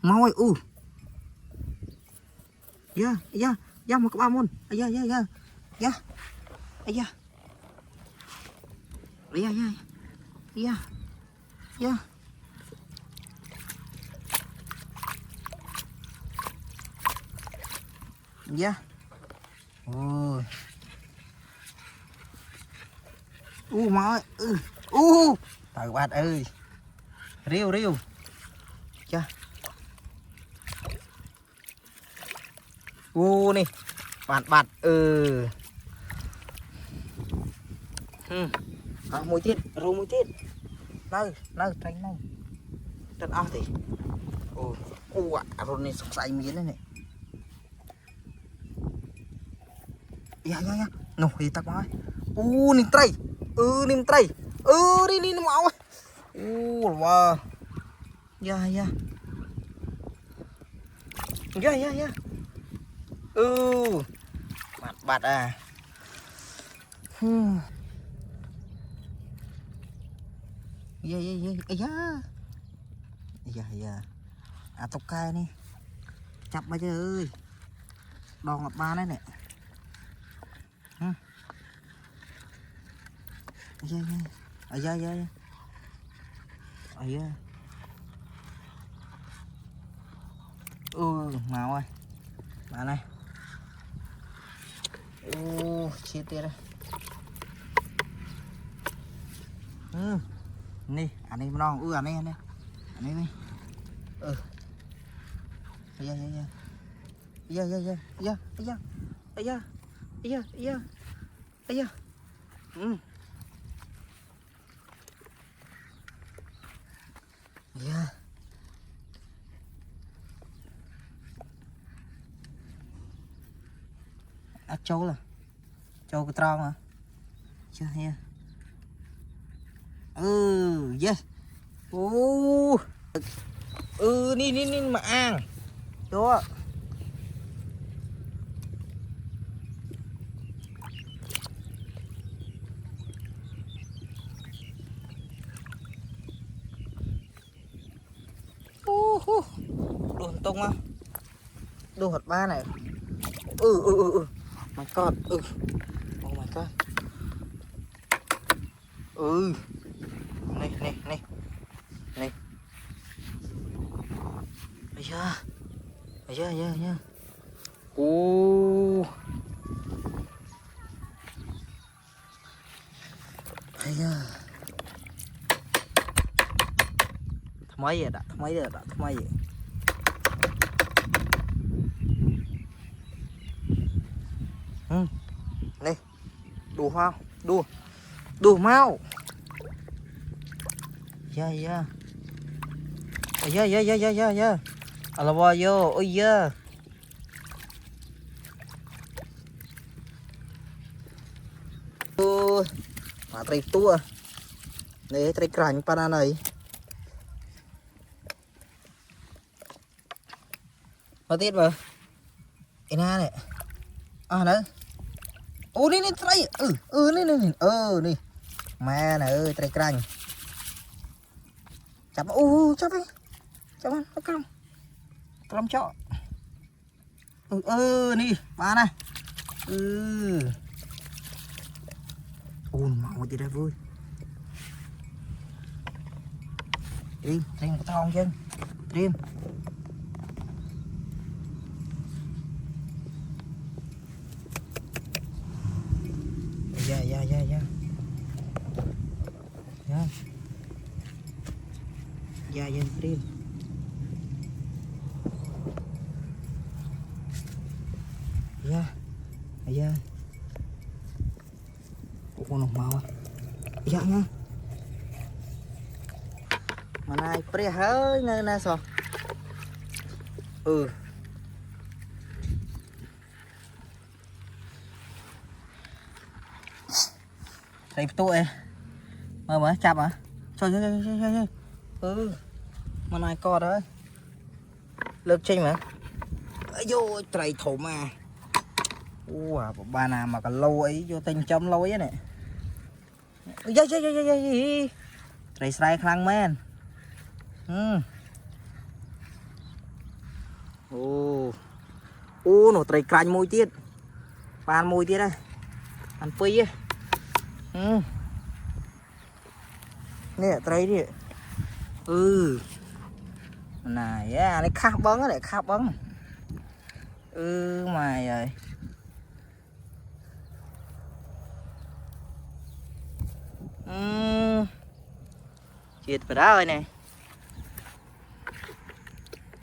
mau ơi dạ một cái ba môn dạ ôi mau ơi trời bạn ơi riêu cha nè bạn mùi tiết rô mùi tiết nơi tránh này tránh ao thì rồi này sọc xay miếng này dạ nổ thì tắc nói nín tray đi mau wow dạ bạn à dạ tóc cay này chặt bây giờ ơi đòn ngập ba đấy nè màu ơi bạn này chia tiền đây nè anh ấy non anh ấy nè trâu là trâu cái tròn hả chưa nghe yes ní mà ăn đó đồn tung không đồn hột ba này my god oh my god này bây giờ bây giờ mấy giờ đã này đủ không đủ mau dạ alo bao vô ôi giờ mà trai tua này trai cành pana này có tiết mà ina này nữa đi trai nè mẹ này ơi trai cành chắp chắp đi chắp ăn nó cong chọ nè ba này màu thì ra vui đi riêng cái thong chân riêng dạ riêng dạ con nồng màu dạ nha mà này pre hơi nè sao đây tụi mà chạp hả trời mà này co đấy lực chênh mà ấy vô trời thổ mà ba nào mà còn lâu ấy vô tình trong lâu ấy này trời sai khăn men ô nổ tray canh môi tiết bàn môi tiết đây ăn phi á nè tray đi này á nó khát bấn á, để khát bấn mày rồi chết vào đó rồi nè